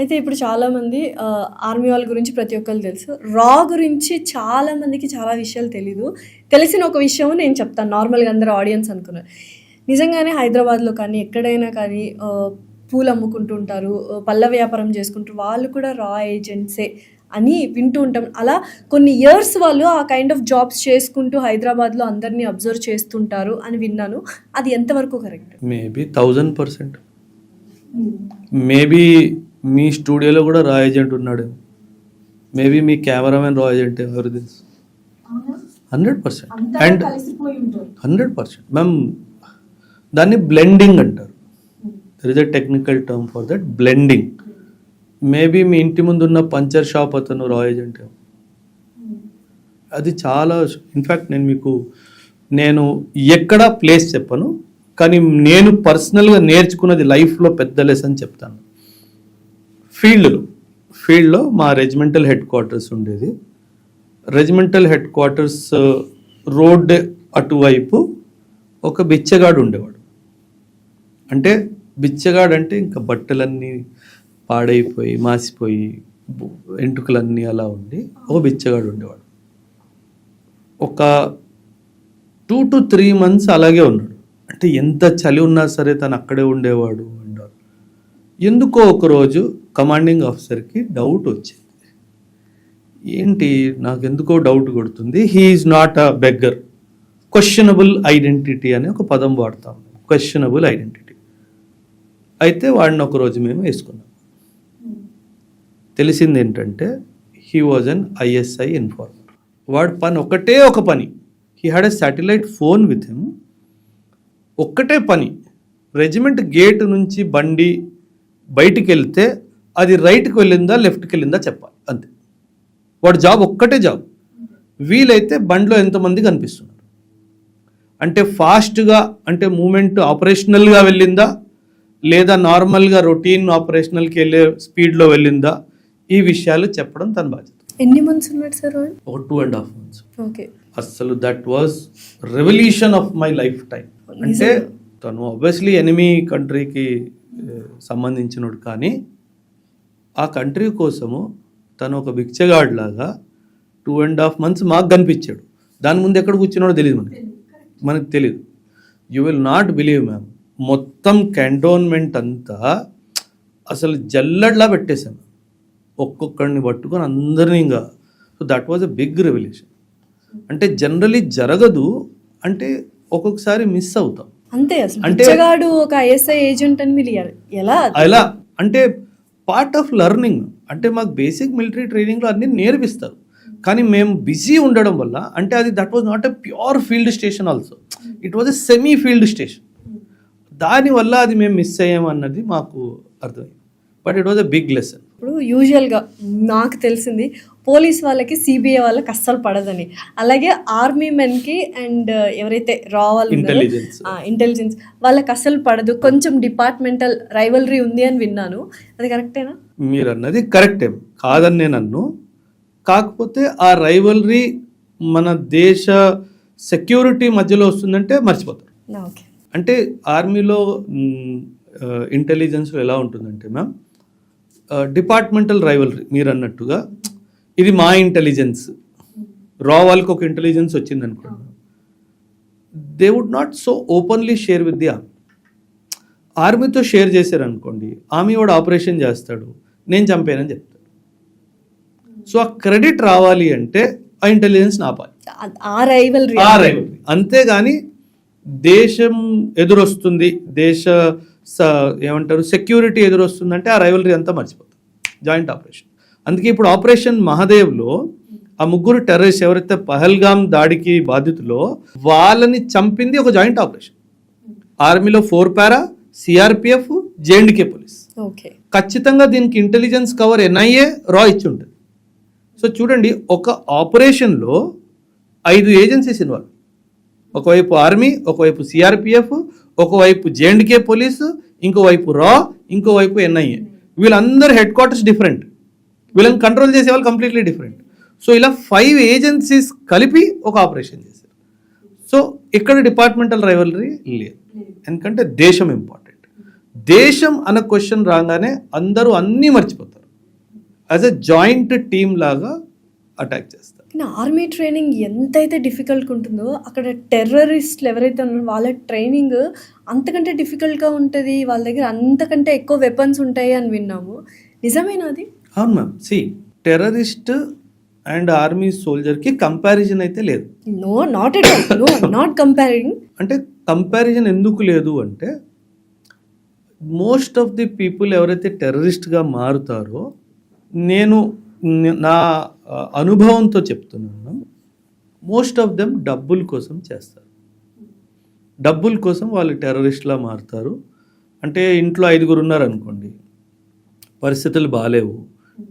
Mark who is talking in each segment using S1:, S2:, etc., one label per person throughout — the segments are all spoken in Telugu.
S1: అయితే ఇప్పుడు చాలామంది ఆర్మీ వాళ్ళ గురించి ప్రతి ఒక్కరికి తెలుసు. రా గురించి చాలామందికి చాలా విషయాలు తెలీదు. తెలిసిన ఒక విషయం నేను చెప్తాను నార్మల్‌గా అందరూ ఆడియన్స్ అనుకున్నారు. నిజంగానే హైదరాబాద్‌లో కానీ, ఎక్కడైనా కానీ పూలు అమ్ముకుంటూ ఉంటారు. పళ్ళ వ్యాపారం చేసుకుంటూ వాళ్ళు కూడా రా ఏజెంట్సే అని వింటూ ఉంటాం. అలా కొన్ని ఇయర్స్ వాళ్ళు ఆ కైండ్ ఆఫ్ జాబ్స్ చేసుకుంటూ హైదరాబాద్‌లో అందరిని అబ్జర్వ్ చేస్తుంటారు అని విన్నాను. అది ఎంతవరకు కరెక్ట్?
S2: మేబీ 1000%. మేబీ మీ స్టూడియోలో కూడా రా ఏజెంట్ ఉన్నాడు. మేబీ మీ కెమెరామెన్ రా ఏజెంట్, ఎవరు తెలుసు? 100%. అండ్ 100%. మ్యామ్, దాన్ని బ్లెండింగ్ అంటారు. There is a technical term for that, blending. Maybe మీ ఇంటి ముందు ఉన్న పంచర్ షాప్ అతను రా ఏజెంట్. అది చాలా, ఇన్ఫ్యాక్ట్ నేను ఎక్కడ ప్లేస్ చెప్పను, కానీ నేను పర్సనల్గా నేర్చుకున్నది లైఫ్లో పెద్ద లెసన్ చెప్తాను. ఫీల్డ్లో మా రెజిమెంటల్ హెడ్ క్వార్టర్స్ ఉండేది. రెజిమెంటల్ హెడ్ క్వార్టర్స్ రోడ్ అటువైపు ఒక బిచ్చగాడు ఉండేవాడు. అంటే బిచ్చగాడు అంటే ఇంకా బట్టలన్నీ పాడైపోయి మాసిపోయి ఎంటుకలన్నీ అలా ఉండి ఒక బిచ్చగాడు ఉండేవాడు. ఒక 2 to 3 months అలాగే ఉన్నాడు. అంటే ఎంత చలి ఉన్నా సరే తను అక్కడే ఉండేవాడు అంటారు. ఎందుకో ఒకరోజు కమాండింగ్ ఆఫీసర్కి డౌట్ వచ్చింది. ఏంటి నాకు ఎందుకో డౌట్ కొడుతుంది, he is not a beggar, questionable identity అనే ఒక పదం వాడతాం, క్వశ్చనబుల్ ఐడెంటిటీ. అయితే వాడిని ఒకరోజు మేము వేసుకున్నాం. తెలిసింది ఏంటంటే he was an ISI informer. వాడు ఒకటే పని, he had a satellite phone with him. ఒక్కటే పని, రెజిమెంట్ గేట్ నుంచి బండి బయటికి వెళ్తే అది రైట్కి వెళ్ళిందా లెఫ్ట్కి వెళ్ళిందా చెప్పాలి, అంతే. వాడు జాబ్ ఒక్కటే జాబ్. వీలైతే బండిలో ఎంతమంది కనిపిస్తున్నారు, అంటే ఫాస్ట్గా, అంటే మూమెంట్ ఆపరేషనల్గా వెళ్ళిందా లేదా నార్మల్గా రొటీన్ ఆపరేషనల్కి వెళ్ళే స్పీడ్లో వెళ్ళిందా, ఈ విషయాలు చెప్పడం తన బాధ్యత.
S1: ఎన్ని మంత్స్ ఉన్నాడు సార్?
S2: ఒక 2.5 months.
S1: ఓకే.
S2: అసలు that was revolution of my life time. అంటే తను ఆబ్వియస్లీ ఎనిమీ కంట్రీకి సంబంధించినోడు, కానీ ఆ కంట్రీ కోసము తను ఒక బిచ్చగాడ్ లాగా 2.5 months మాకు కనిపించాడు. దాని ముందు ఎక్కడ కూర్చున్నాడో తెలియదు మనకు తెలియదు. You will not believe ma'am, మొత్తం కంటోన్మెంట్ అంతా అసలు జల్లడ్లా పెట్టేశాను, ఒక్కొక్కడిని పట్టుకొని అందరినీ. ఇంకా so that was a big revolution. అంటే జనరలీ జరగదు, అంటే ఒక్కొక్కసారి మిస్ అవుతాం
S1: అంతే. అంటే ఒక ISI ఏజెంట్ అని మీరు ఎలా
S2: అంటే పార్ట్ ఆఫ్ లెర్నింగ్. అంటే మాకు బేసిక్ మిలిటరీ ట్రైనింగ్లో అన్నీ నేర్పిస్తారు, కానీ మేము బిజీ ఉండడం వల్ల, అంటే అది that was not a pure field station, also it was a semi field station. దానివల్ల అది మేము మిస్ అయ్యామన్నది మాకు అర్థమైంది. But it was a big lesson.
S1: ఇప్పుడు యూజువల్గా నాకు తెలిసింది పోలీస్ వాళ్ళకి CBI వాళ్ళకి అస్సలు పడదని, అలాగే ఆర్మీ మెన్కి అండ్ ఎవరైతే రా వాళ్ళు ఇంటెలిజెన్స్ వాళ్ళకి అస్సలు పడదు, కొంచెం డిపార్ట్మెంటల్ రైవలరీ ఉంది అని విన్నాను. అది కరెక్టేనా?
S2: మీరు అన్నది కరెక్టే, కాదని నేను అన్ను. కాకపోతే ఆ రైవలరీ మన దేశ సెక్యూరిటీ మధ్యలో వస్తుందంటే మర్చిపోతారు.
S1: ఓకే.
S2: అంటే ఆర్మీలో ఇంటెలిజెన్స్ ఎలా ఉంటుందంటే మ్యామ్, డిపార్ట్మెంటల్ రైవలరీ మీరు అన్నట్టుగా, ఇది మా ఇంటెలిజెన్స్, రా వాళ్ళకి ఒక ఇంటెలిజెన్స్ వచ్చింది అనుకోండి, they would not so openly share with the army. ఆర్మీతో షేర్ చేశారనుకోండి, ఆర్మీ వాడు ఆపరేషన్ చేస్తాడు, నేను చంపానని చెప్తాడు. సో ఆ క్రెడిట్ రావాలి అంటే ఆ ఇంటెలిజెన్స్ ఆపాలి,
S1: ఆ రైవలరీ.
S2: అంతేగాని దేశం ఎదురొస్తుంది, ఏమంటారు సెక్యూరిటీ ఎదురొస్తుందంటే ఆ రైవలరీ అంతా మర్చిపోతుంది, జాయింట్ ఆపరేషన్. అందుకే ఇప్పుడు ఆపరేషన్ మహాదేవ్లో ఆ 3 టెర్రరిస్ట్ ఎవరైతే పహల్గామ్ దాడికి బాధితులో వాళ్ళని చంపింది ఒక జాయింట్ ఆపరేషన్. ఆర్మీలో 4 పారా, CRPF, JNK పోలీస్. ఖచ్చితంగా దీనికి ఇంటెలిజెన్స్ కవర్ NIA, రా ఇచ్చి ఉంటుంది. సో చూడండి, ఒక ఆపరేషన్లో 5 ఏజెన్సీస్ ఇన్వాల్వ్. ఒకవైపు ఆర్మీ, ఒకవైపు CRPF, ఒకవైపు JNK పోలీసు, ఇంకోవైపు రా, ఇంకోవైపు NIA. వీళ్ళందరూ హెడ్ క్వార్టర్స్ డిఫరెంట్, వీళ్ళని కంట్రోల్ చేసే వాళ్ళు కంప్లీట్లీ డిఫరెంట్. సో ఇలా 5 ఏజెన్సీస్ కలిపి ఒక ఆపరేషన్ చేశారు. సో ఇక్కడ డిపార్ట్మెంటల్ రైవలరీ లేదు, ఎందుకంటే దేశం ఇంపార్టెంట్. దేశం అన్న క్వశ్చన్ రాగానే అందరూ అన్నీ మర్చిపోతారు. యాజ్ ఎ జాయింట్ టీమ్ లాగా అటాక్ చేస్తారు.
S1: కానీ ఆర్మీ ట్రైనింగ్ ఎంతైతే డిఫికల్ట్గా ఉంటుందో అక్కడ టెర్రరిస్టులు ఎవరైతే ఉన్నారో వాళ్ళ ట్రైనింగ్ అంతకంటే డిఫికల్ట్గా ఉంటుంది. వాళ్ళ దగ్గర అంతకంటే ఎక్కువ వెపన్స్ ఉంటాయి అని విన్నాము. నిజమేనా అది?
S2: అవును మ్యామ్. టెర్రరిస్ట్ అండ్ ఆర్మీ సోల్జర్కి కంపారిజన్ అయితే లేదు.
S1: No, not at all. No, not comparing.
S2: అంటే కంపారిజన్ ఎందుకు లేదు అంటే, మోస్ట్ ఆఫ్ ది పీపుల్ ఎవరైతే టెర్రరిస్ట్గా మారుతారో, నేను నా అనుభవంతో చెప్తున్నాను, మోస్ట్ ఆఫ్ దెమ్ డబ్బుల కోసం చేస్తారు. డబ్బుల కోసం వాళ్ళు టెర్రరిస్ట్లా మారుతారు. అంటే ఇంట్లో 5 ఉన్నారనుకోండి, పరిస్థితులు బాగాలేవు,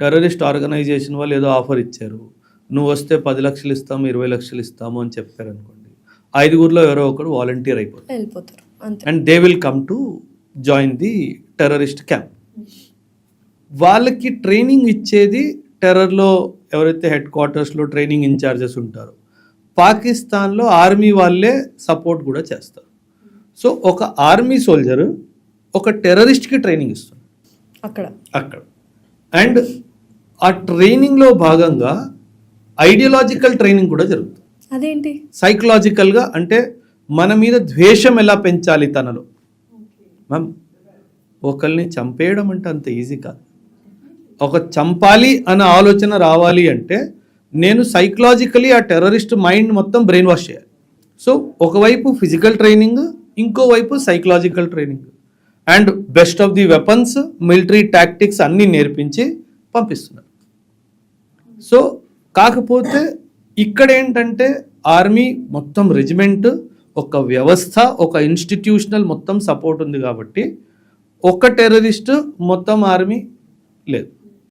S2: టెర్రరిస్ట్ ఆర్గనైజేషన్ వాళ్ళు ఏదో ఆఫర్ ఇచ్చారు, నువ్వు వస్తే 10 లక్షలు ఇస్తాము, 20 లక్షలు ఇస్తాము అని చెప్పారనుకోండి, 5 ఎవరో ఒకరు వాలంటీర్
S1: వెళ్ళిపోతారు అంతే.
S2: And they will come to join the terrorist camp. వాళ్ళకి ట్రైనింగ్ ఇచ్చేది టెర్రర్లో ఎవరైతే హెడ్ క్వార్టర్స్లో ట్రైనింగ్ ఇన్ఛార్జెస్ ఉంటారో, పాకిస్తాన్లో ఆర్మీ వాళ్ళే సపోర్ట్ కూడా చేస్తారు. సో ఒక ఆర్మీ సోల్జర్ ఒక టెర్రరిస్ట్కి ట్రైనింగ్ ఇస్తుంది అక్కడ. అండ్ ఆ ట్రైనింగ్లో భాగంగా ఐడియాలజికల్ ట్రైనింగ్ కూడా జరుగుతుంది.
S1: అదేంటి?
S2: సైకలాజికల్గా, అంటే మన మీద ద్వేషం ఎలా పెంచాలి తనలో. మ్యామ్, ఒకరిని చంపేయడం అంటే అంత ఈజీ కాదు. ఒక చంపాలి అన్న ఆలోచన రావాలి అంటే నేను సైకలాజికలీ ఆ టెర్రరిస్ట్ మైండ్ మొత్తం బ్రెయిన్ వాష్ చేయాలి. సో ఒకవైపు ఫిజికల్ ట్రైనింగ్, ఇంకోవైపు psychological training, and best of the weapons, military tactics అన్నీ నేర్పించి పంపిస్తున్నారు. సో కాకపోతే ఇక్కడ ఏంటంటే ఆర్మీ మొత్తం రెజిమెంట్, ఒక వ్యవస్థ, ఒక ఇన్స్టిట్యూషనల్ మొత్తం సపోర్ట్ ఉంది కాబట్టి ఒక టెర్రరిస్ట్ మొత్తం ఆర్మీ లేదు.